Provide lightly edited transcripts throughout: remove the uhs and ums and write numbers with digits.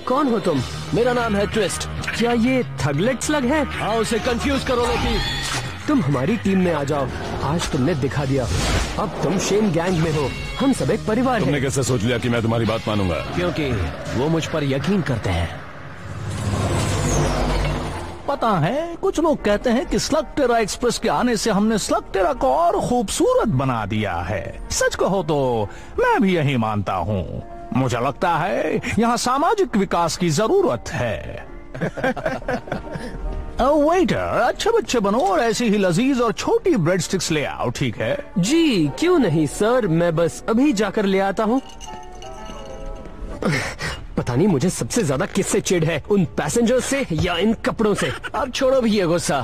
कौन हो तुम? मेरा नाम है ट्विस्ट। क्या ये थगलेट स्लग है? हाँ, उसे कंफ्यूज करो लोकी। तुम हमारी टीम में आ जाओ। आज तुमने दिखा दिया। अब तुम शेन गैंग में हो। हम सब एक परिवार तुमने हैं। कैसे सोच लिया कि मैं तुम्हारी बात मानूंगा? क्योंकि वो मुझ पर यकीन करते हैं। पता है, कुछ लोग कहते हैं कि स्लगटेरा एक्सप्रेस के आने से हमने स्लगटेरा को और खूबसूरत बना दिया है। सच कहो तो मैं भी यही मानता हूँ। मुझे लगता है यहाँ सामाजिक विकास की जरूरत है। वेटर, अच्छे बच्चे बनो और ऐसी ही लजीज और छोटी ब्रेड स्टिक्स ले आओ, ठीक है? जी क्यों नहीं सर, मैं बस अभी जाकर ले आता हूँ। पता नहीं मुझे सबसे ज्यादा किससे चिढ़ है, उन पैसेंजर्स से या इन कपड़ों से। अब छोड़ो भी ये गुस्सा।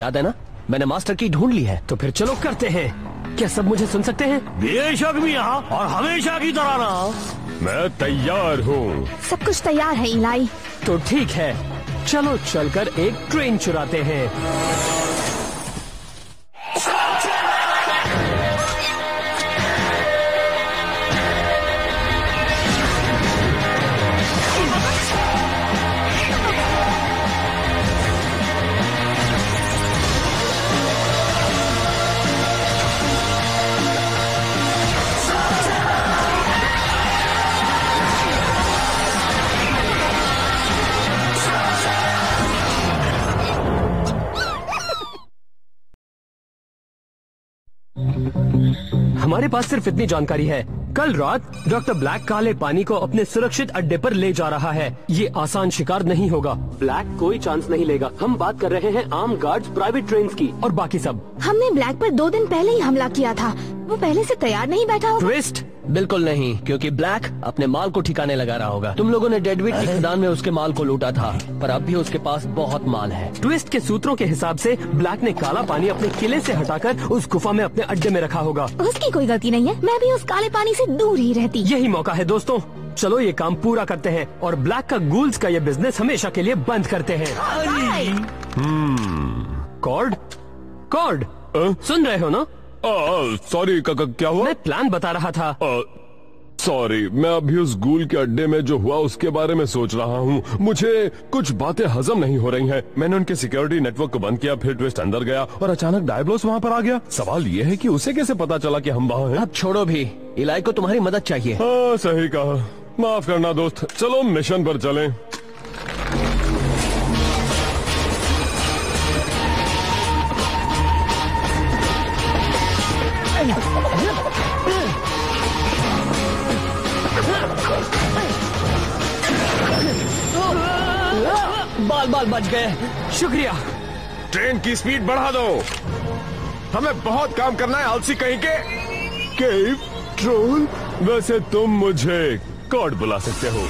याद है ना, मैंने मास्टर की ढूंढ ली है। तो फिर चलो करते हैं। क्या सब मुझे सुन सकते हैं? बेशक भी यहाँ और हमेशा की तरह ना। मैं तैयार हूँ। सब कुछ तैयार है इलाई। तो ठीक है, चलो चलकर एक ट्रेन चुराते हैं। हमारे पास सिर्फ इतनी जानकारी है। कल रात डॉक्टर ब्लैक काले पानी को अपने सुरक्षित अड्डे पर ले जा रहा है। ये आसान शिकार नहीं होगा। ब्लैक कोई चांस नहीं लेगा। हम बात कर रहे हैं आर्म गार्ड्स, प्राइवेट ट्रेन्स की और बाकी सब। हमने ब्लैक पर 2 दिन पहले ही हमला किया था। वो पहले से तैयार नहीं बैठा होगा। ट्विस्ट, बिल्कुल नहीं, क्योंकि ब्लैक अपने माल को ठिकाने लगा रहा होगा। तुम लोगों ने डेडविड की खदान में उसके माल को लूटा था, पर अब भी उसके पास बहुत माल है। ट्विस्ट के सूत्रों के हिसाब से ब्लैक ने काला पानी अपने किले से हटाकर उस गुफा में अपने अड्डे में रखा होगा। उसकी कोई गलती नहीं है। मैं भी उस काले पानी से दूर ही रहती। यही मौका है दोस्तों, चलो ये काम पूरा करते हैं और ब्लैक का गूल्स का ये बिजनेस हमेशा के लिए बंद करते हैं। कॉर्ड, कॉर्ड, सुन रहे हो ना? सॉरी, क्या हुआ? मैं प्लान बता रहा था। सॉरी, मैं अभी उस गूल के अड्डे में जो हुआ उसके बारे में सोच रहा हूँ। मुझे कुछ बातें हजम नहीं हो रही हैं। मैंने उनके सिक्योरिटी नेटवर्क को बंद किया, फिर ट्विस्ट अंदर गया और अचानक डायब्लोस वहाँ पर आ गया। सवाल ये है कि उसे कैसे पता चला कि हम वहाँ हैं? अब छोड़ो भी, इलाई को तुम्हारी मदद चाहिए। हाँ, सही कहा। माफ करना दोस्त, चलो मिशन पर चलें। बाल बाल बच गए। शुक्रिया। ट्रेन की स्पीड बढ़ा दो, हमें बहुत काम करना है आलसी कहीं के। केव ट्रोल, वैसे तुम मुझे कॉर्ड बुला सकते हो।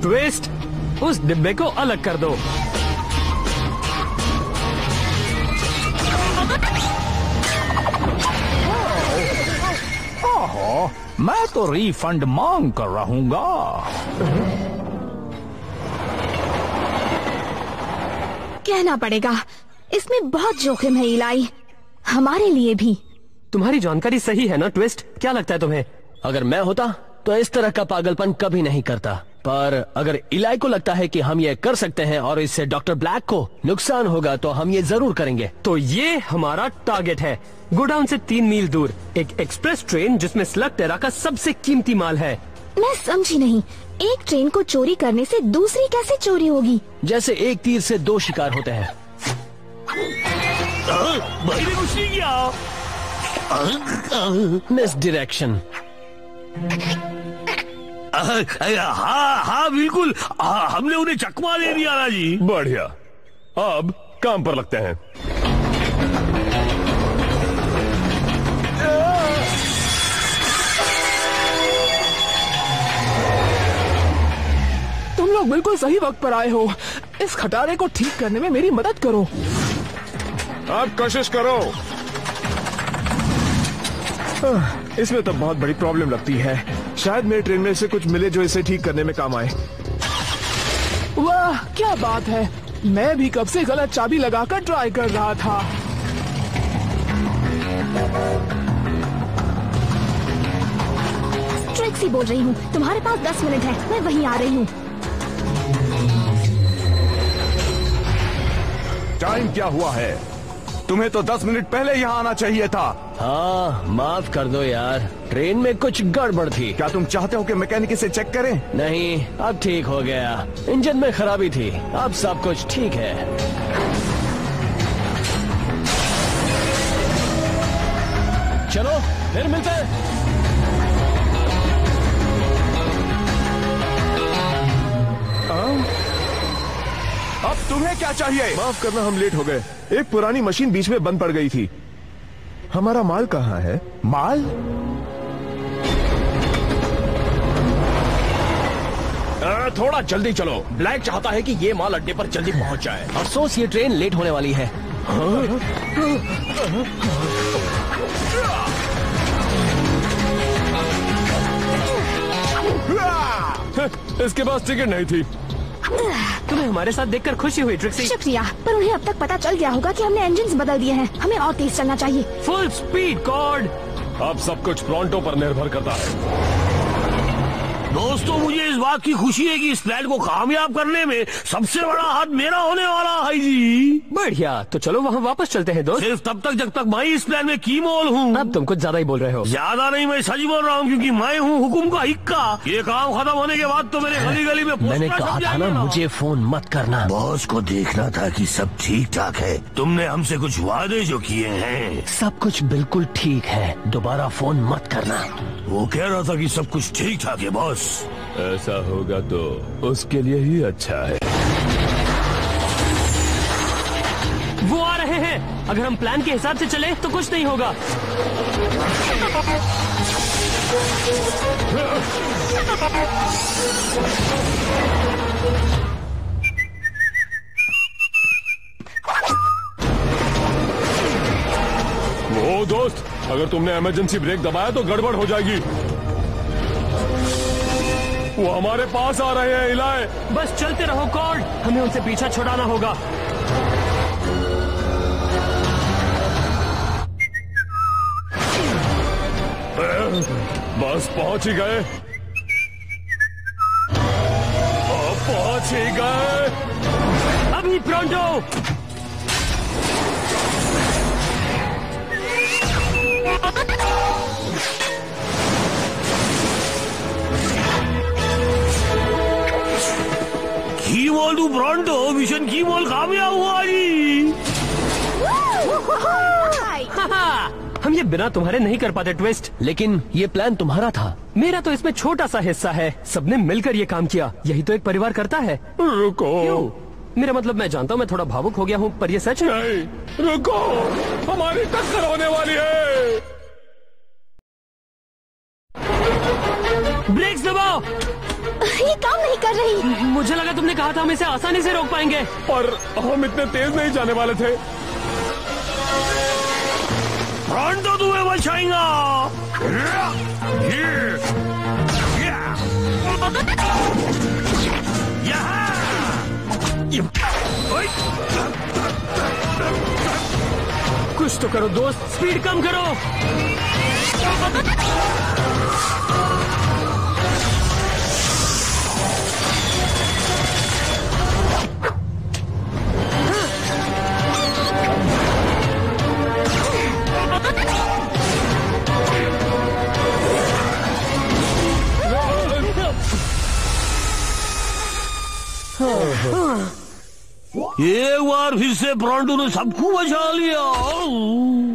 ट्विस्ट, उस डिब्बे को अलग कर दो। ओहो, मैं तो रिफंड मांग कर रहूंगा। कहना पड़ेगा, इसमें बहुत जोखिम है इलाई, हमारे लिए भी। तुम्हारी जानकारी सही है ना ट्विस्ट? क्या लगता है तुम्हें? अगर मैं होता तो इस तरह का पागलपन कभी नहीं करता, पर अगर इलाई को लगता है कि हम ये कर सकते हैं और इससे डॉक्टर ब्लैक को नुकसान होगा तो हम ये जरूर करेंगे। तो ये हमारा टारगेट है। गोडाउन से 3 मील दूर एक एक्सप्रेस ट्रेन जिसमें स्लगटेरा का सबसे कीमती माल है। मैं समझी नहीं, एक ट्रेन को चोरी करने से दूसरी कैसे चोरी होगी? जैसे एक तीर से 2 शिकार होते हैं। मैंने कुछ नहीं किया। Miss direction. हाँ बिल्कुल, हमने उन्हें चकमा दे दिया ना जी। बढ़िया, अब काम पर लगते हैं। तुम लोग बिल्कुल सही वक्त पर आए हो। इस खटारे को ठीक करने में मेरी मदद करो। आप कोशिश करो। इसमें तो बहुत बड़ी प्रॉब्लम लगती है। शायद मेरी ट्रेन में से कुछ मिले जो इसे ठीक करने में काम आए। वाह क्या बात है, मैं भी कब से गलत चाबी लगाकर ट्राई कर रहा था। टैक्सी बोल रही हूँ। तुम्हारे पास 10 मिनट है, मैं वहीं आ रही हूँ। टाइम क्या हुआ है? तुम्हें तो 10 मिनट पहले यहाँ आना चाहिए था। हाँ, माफ कर दो यार, ट्रेन में कुछ गड़बड़ थी। क्या तुम चाहते हो कि मैकेनिक इसे चेक करें? नहीं, अब ठीक हो गया। इंजन में खराबी थी, अब सब कुछ ठीक है। चलो फिर मिलते हैं। अब तुम्हें क्या चाहिए? माफ करना, हम लेट हो गए। एक पुरानी मशीन बीच में बंद पड़ गई थी। हमारा माल कहाँ है? माल? थोड़ा जल्दी चलो। ब्लैक चाहता है कि ये माल अड्डे पर जल्दी पहुंच जाए। अफसोस ये ट्रेन लेट होने वाली है। इसके पास टिकट नहीं थी। तुम्हें हमारे साथ देखकर खुशी हुई ट्रिक्सी। शुक्रिया, पर उन्हें अब तक पता चल गया होगा कि हमने इंजन्स बदल दिए हैं। हमें और तेज चलना चाहिए। Full speed cord. अब सब कुछ प्रोंटो पर निर्भर करता है। दोस्तों, मुझे इस बात की खुशी है कि इस प्लान को कामयाब करने में सबसे बड़ा हाथ मेरा होने वाला है जी। बढ़िया, तो चलो वहाँ वापस चलते हैं दोस्त। सिर्फ तब तक जब तक मैं इस प्लान में की मोल हूँ। अब तुम कुछ ज्यादा ही बोल रहे हो। ज्यादा नहीं, मैं सच बोल रहा हूँ, क्योंकि मैं हूँ हुकुम का हिक्का। ये काम खत्म होने के बाद तो मेरे गली गली में मैंने कहा था ना, मुझे फोन मत करना। बॉस को देखना था कि सब ठीक ठाक है। तुमने हमसे कुछ वादे जो किए हैं, सब कुछ बिल्कुल ठीक है, दोबारा फोन मत करना। वो कह रहा था कि सब कुछ ठीक ठाक है बॉस। ऐसा होगा तो उसके लिए ही अच्छा है। वो आ रहे हैं। अगर हम प्लान के हिसाब से चले तो कुछ नहीं होगा। वो दोस्त, अगर तुमने इमरजेंसी ब्रेक दबाया तो गड़बड़ हो जाएगी। वो हमारे पास आ रहे हैं इलाय। बस चलते रहो कॉर्ड, हमें उनसे पीछा छुड़ाना होगा। बस पहुंच ही गए। पहुंच ही गए। अभी प्रोंटो। की मोल तू प्रोंटो, मिशन की मोल कामयाब हुआ जी। हम ये बिना तुम्हारे नहीं कर पाते ट्विस्ट। लेकिन ये प्लान तुम्हारा था। मेरा तो इसमें छोटा सा हिस्सा है। सबने मिलकर ये काम किया, यही तो एक परिवार करता है। रुको। क्यों? मेरा मतलब, मैं जानता हूँ मैं थोड़ा भावुक हो गया हूँ, पर ये सच है। नहीं, रुको, हमारी टक्कर होने वाली है। ब्रेक्स दबाओ। ये काम नहीं कर रही। मुझे लगा तुमने कहा था हम इसे आसानी से रोक पाएंगे। पर हम इतने तेज नहीं जाने वाले थे। प्रोंटो तुम्हें बचाएगा। कुछ तो करो दोस्त, स्पीड कम करो। एक बार फिर से प्रोंटो ने सबको बचा लिया।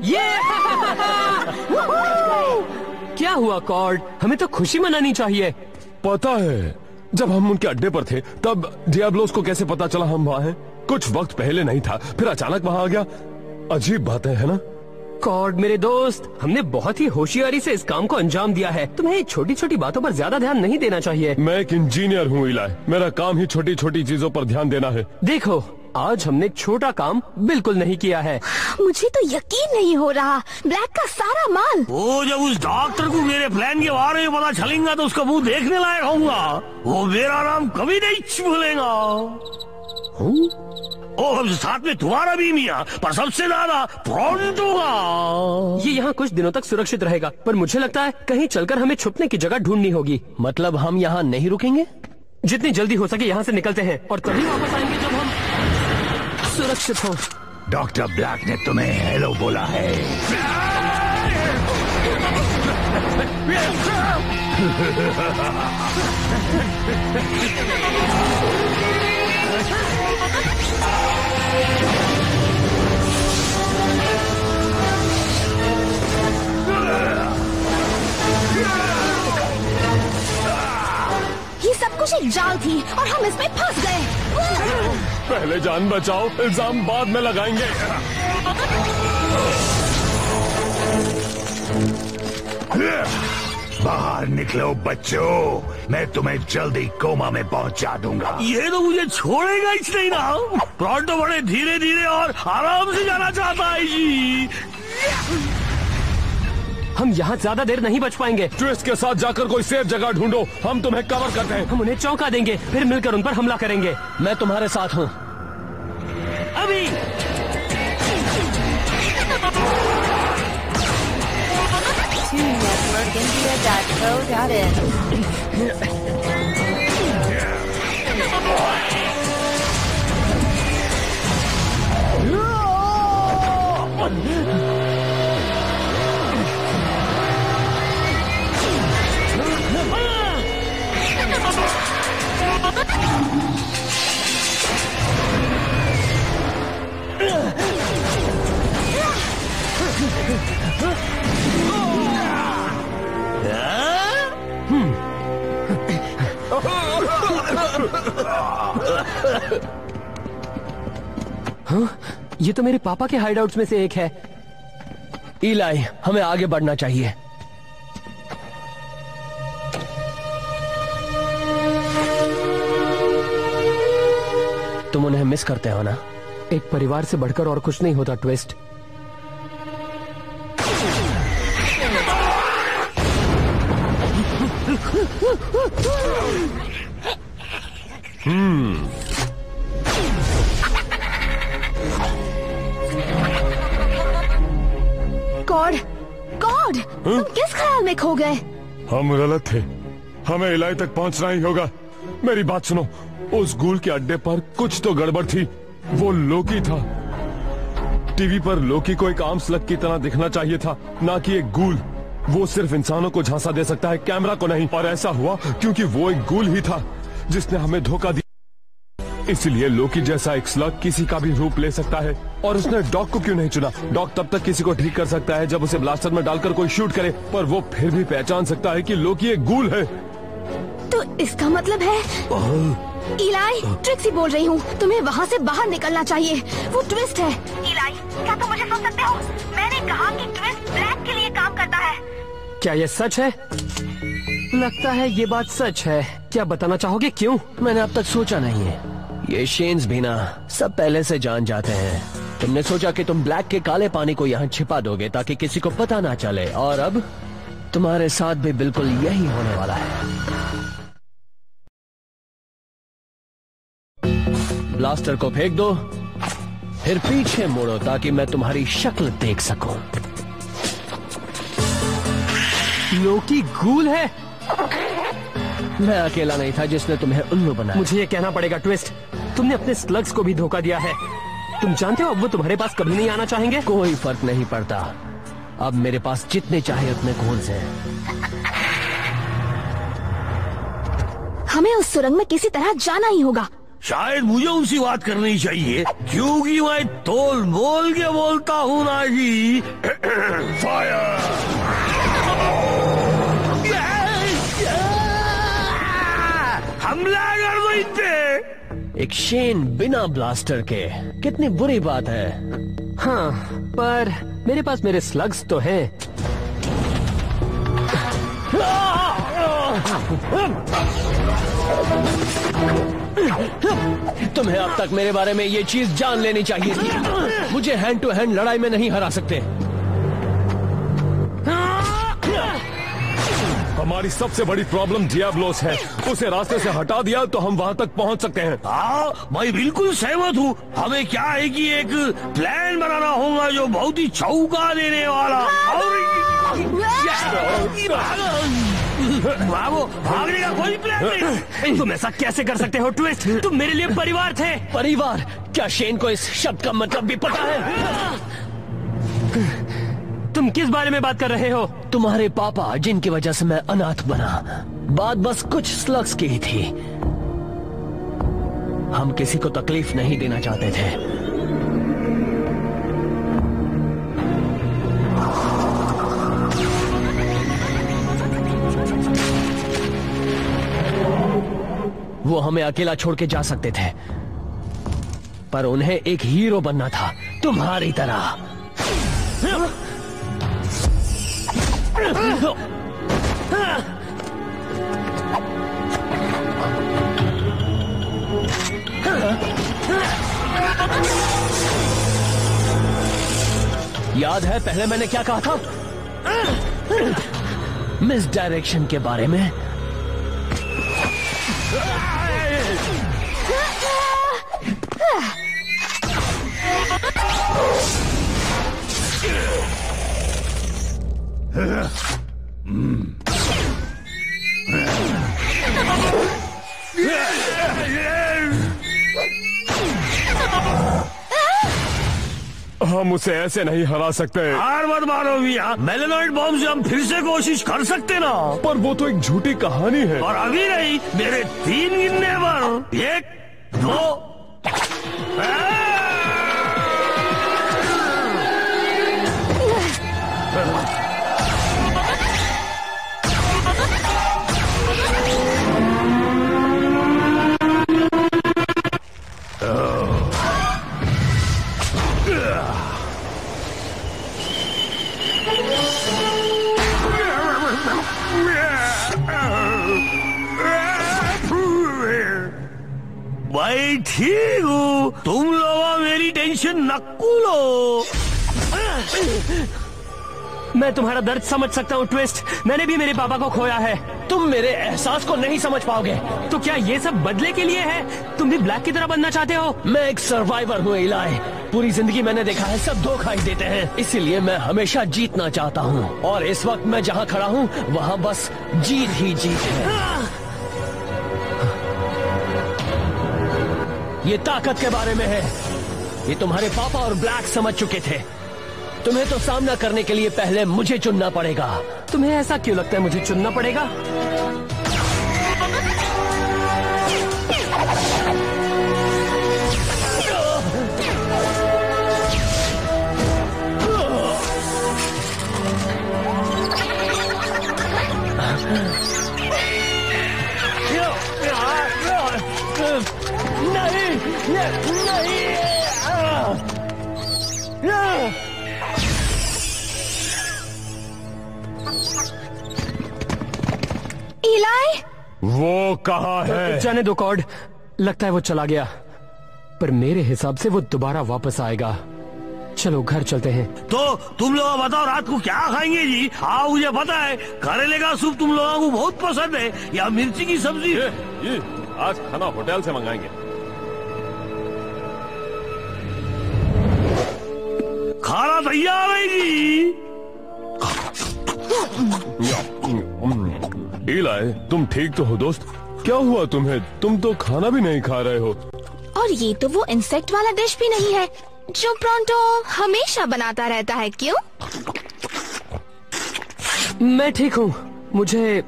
ये क्या हुआ कॉर्ड? हमें तो खुशी मनानी चाहिए। पता है, जब हम उनके अड्डे पर थे तब डियाब्लोस को कैसे पता चला हम वहाँ हैं? कुछ वक्त पहले नहीं था, फिर अचानक वहाँ आ गया। अजीब बातें है ना? कॉर्ड मेरे दोस्त, हमने बहुत ही होशियारी से इस काम को अंजाम दिया है। तुम्हें छोटी छोटी बातों पर ज्यादा ध्यान नहीं देना चाहिए। मैं एक इंजीनियर हूँ इलाय, मेरा काम ही छोटी छोटी चीजों पर ध्यान देना है। देखो, आज हमने एक छोटा काम बिल्कुल नहीं किया है। मुझे तो यकीन नहीं हो रहा। ब्लैक का सारा माल। वो जब उस डॉक्टर को मेरे प्लान के बारे में पता चलेगा तो उसका मुंह देखने लायक होगा। वो मेरा नाम कभी नहीं भूलेगा। और साथ में तुम्हारा भी मियाँ, पर सबसे ज्यादा प्रोंटो का। ये यहाँ कुछ दिनों तक सुरक्षित रहेगा, पर मुझे लगता है कहीं चलकर हमें छुपने की जगह ढूंढनी होगी। मतलब हम यहाँ नहीं रुकेंगे? जितनी जल्दी हो सके यहाँ से निकलते हैं और तभी वापस आएंगे जब हम सुरक्षित हो। डॉक्टर ब्लैक ने तुम्हें हेलो बोला है। ये सब कुछ एक जाल थी और हम इसमें फंस गए। पहले जान बचाओ, इल्जाम बाद में लगाएंगे। बाहर निकलो बच्चों, मैं तुम्हें जल्दी कोमा में पहुंचा दूंगा। ये तो मुझे छोड़ेगा ही नहीं ना। प्रोंटो बड़े धीरे धीरे और आराम से जाना चाहता है जी। हम यहाँ ज्यादा देर नहीं बच पाएंगे। ट्विस्ट के साथ जाकर कोई सेफ जगह ढूंढो, हम तुम्हें कवर करते हैं। हम उन्हें चौंका देंगे, फिर मिलकर उन पर हमला करेंगे। मैं तुम्हारे साथ हूँ। अभी हाँ, ये तो मेरे पापा के हाइडआउट्स में से एक है। इलाई, हमें आगे बढ़ना चाहिए। तुम उन्हें मिस करते हो ना? एक परिवार से बढ़कर और कुछ नहीं होता ट्विस्ट। गॉड, गॉड, तुम किस ख्याल में खो गए? हम गलत थे, हमें इलाई तक पहुंचना ही होगा। मेरी बात सुनो, उस गूल के अड्डे पर कुछ तो गड़बड़ थी। वो लोकी था। टीवी पर लोकी को एक आम स्लग की तरह दिखना चाहिए था, ना कि एक गूल। वो सिर्फ इंसानों को झांसा दे सकता है, कैमरा को नहीं। और ऐसा हुआ क्योंकि वो एक गूल ही था जिसने हमें धोखा दिया। इसलिए लोकी जैसा एक स्लग किसी का भी रूप ले सकता है। और उसने डॉग को क्यों नहीं चुना? डॉग तब तक किसी को ठीक कर सकता है जब उसे ब्लास्टर में डालकर कोई शूट करे, पर वो फिर भी पहचान सकता है कि लोकी एक गूल है। तो इसका मतलब है इलाई, ट्रिक्सी बोल रही हूँ, तुम्हें वहाँ से बाहर निकलना चाहिए। वो ट्विस्ट है। इलाई, क्या तुम मुझे सुन सकते हो? मैंने कहा कि ट्विस्ट ब्लैक के लिए काम करता है। क्या ये सच है? लगता है ये बात सच है। क्या बताना चाहोगे क्यों? मैंने अब तक सोचा नहीं है। ये शेन्स भी ना सब पहले से जान जाते हैं। तुमने सोचा कि तुम ब्लैक के काले पानी को यहाँ छिपा दोगे ताकि किसी को पता ना चले, और अब तुम्हारे साथ भी बिल्कुल यही होने वाला है। ब्लास्टर को फेंक दो, फिर पीछे मुड़ो ताकि मैं तुम्हारी शक्ल देख सकूं। लोकी गूल है? मैं अकेला नहीं था जिसने तुम्हें उल्लू बनाया। मुझे ये कहना पड़ेगा ट्विस्ट, तुमने अपने स्लग्स को भी धोखा दिया है। तुम जानते हो अब वो तुम्हारे पास कभी नहीं आना चाहेंगे। कोई फर्क नहीं पड़ता, अब मेरे पास जितने चाहे उतने घोल्स हैं। हमें उस सुरंग में किसी तरह जाना ही होगा। शायद मुझे उसी बात करनी चाहिए, क्योंकि मैं तोल मोल के बोलता हूँ ना जी। फायर! हमला कर दो इन पे। एक शेन बिना ब्लास्टर के, कितनी बुरी बात है। हाँ, पर मेरे पास मेरे स्लग्स तो हैं। तुम्हें अब तक मेरे बारे में ये चीज जान लेनी चाहिए थी। मुझे हैंड टू हैंड लड़ाई में नहीं हरा सकते। हमारी सबसे बड़ी प्रॉब्लम डियाब्लोस है। उसे रास्ते से हटा दिया तो हम वहाँ तक पहुँच सकते हैं। हाँ, मैं बिल्कुल सहमत हूँ। हमें क्या है कि एक प्लान बनाना होगा जो बहुत ही चौंका देने वाला भागने का कोई प्लान नहीं। तुम ऐसा कैसे कर सकते हो ट्विस्ट? तुम मेरे लिए परिवार थे। परिवार? क्या शेन को इस शब्द का मतलब भी पता है? तुम किस बारे में बात कर रहे हो? तुम्हारे पापा, जिनकी वजह से मैं अनाथ बना। बात बस कुछ स्लग्स की ही थी। हम किसी को तकलीफ नहीं देना चाहते थे। वो हमें अकेला छोड़ के जा सकते थे, पर उन्हें एक हीरो बनना था, तुम्हारी तरह। याद है पहले मैंने क्या कहा था? मिस डायरेक्शन के बारे में। हम उसे ऐसे नहीं हरा सकते। हार मत मारो भैया, मेलेनॉइड बॉम्ब से हम फिर से कोशिश कर सकते ना। पर वो तो एक झूठी कहानी है। और अभी नहीं, मेरे 3 गिनने पर 1, 2 भाई ठीक हूँ, तुम लोग मेरी टेंशन नक्कू लो। मैं तुम्हारा दर्द समझ सकता हूँ ट्विस्ट। मैंने भी मेरे पापा को खोया है। तुम मेरे एहसास को नहीं समझ पाओगे। तो क्या ये सब बदले के लिए है? तुम भी ब्लैक की तरह बनना चाहते हो? मैं एक सर्वाइवर हूँ इलाई। पूरी जिंदगी मैंने देखा है सब धोखा ही देते हैं, इसीलिए मैं हमेशा जीतना चाहता हूँ। और इस वक्त मैं जहाँ खड़ा हूँ वहाँ बस जीत ही जीत है। ये ताकत के बारे में है। ये तुम्हारे पापा और ब्लैक समझ चुके थे। तुम्हें तो सामना करने के लिए पहले मुझे चुनना पड़ेगा। तुम्हें ऐसा क्यों लगता है मुझे चुनना पड़ेगा? इलाई? वो कहाँ है? जाने दो कॉर्ड, लगता है वो चला गया, पर मेरे हिसाब से वो दोबारा वापस आएगा। चलो घर चलते हैं। तो तुम लोग बताओ रात को क्या खाएंगे जी? हाँ मुझे पता है, करेले का सूप तुम लोगों को बहुत पसंद है, या मिर्ची की सब्जी। ये आज खाना होटल से मंगाएंगे। खाना तैयार है जी। इलाई, तुम ठीक तो हो दोस्त? क्या हुआ तुम्हें? तुम तो खाना भी नहीं खा रहे हो। और ये तो वो इंसेक्ट वाला डिश भी नहीं है जो प्रोंटो हमेशा बनाता रहता है, क्यों? मैं ठीक हूँ, मुझे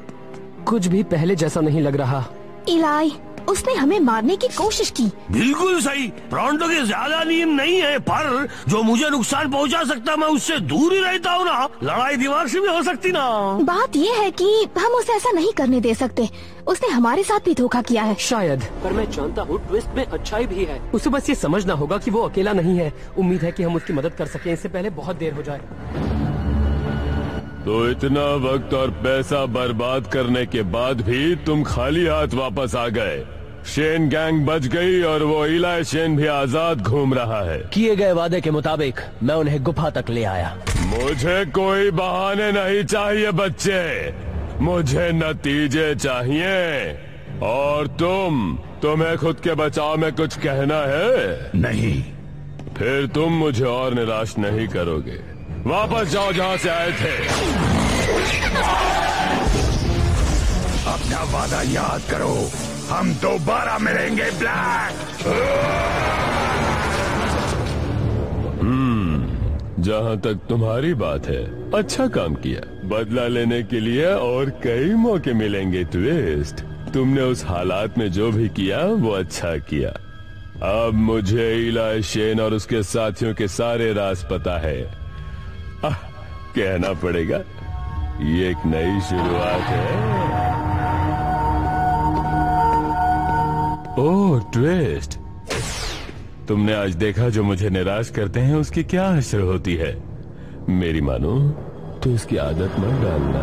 कुछ भी पहले जैसा नहीं लग रहा। इलाई, उसने हमें मारने की कोशिश की। बिल्कुल सही। प्रोंटो के ज्यादा नियम नहीं है, पर जो मुझे नुकसान पहुंचा सकता मैं उससे दूर ही रहता हूँ ना। लड़ाई दिमाग से भी हो सकती ना। बात ये है कि हम उसे ऐसा नहीं करने दे सकते। उसने हमारे साथ भी धोखा किया है। शायद, पर मैं जानता हूँ ट्विस्ट में अच्छाई भी है। उसे बस ये समझना होगा कि वो अकेला नहीं है। उम्मीद है कि हम उसकी मदद कर सकें, इससे पहले बहुत देर हो जाए। तो इतना वक्त और पैसा बर्बाद करने के बाद भी तुम खाली हाथ वापस आ गए। शेन गैंग बच गई और वो इलाई शेन भी आजाद घूम रहा है। किए गए वादे के मुताबिक मैं उन्हें गुफा तक ले आया। मुझे कोई बहाने नहीं चाहिए बच्चे। मुझे नतीजे चाहिए। और तुम्हें खुद के बचाव में कुछ कहना है? नहीं। फिर तुम मुझे और निराश नहीं करोगे। वापस जाओ जहां से आए थे। अपना वादा याद करो, हम दोबारा मिलेंगे ब्लैक। जहां तक तुम्हारी बात है, अच्छा काम किया। बदला लेने के लिए और कई मौके मिलेंगे ट्विस्ट। तुमने उस हालात में जो भी किया वो अच्छा किया। अब मुझे इलाई शेन और उसके साथियों के सारे राज पता है। कहना पड़ेगा, ये एक नई शुरुआत है। ओह ट्विस्ट, तुमने आज देखा जो मुझे निराश करते हैं उसकी क्या असर होती है। मेरी मानो तो इसकी आदत मत डालना।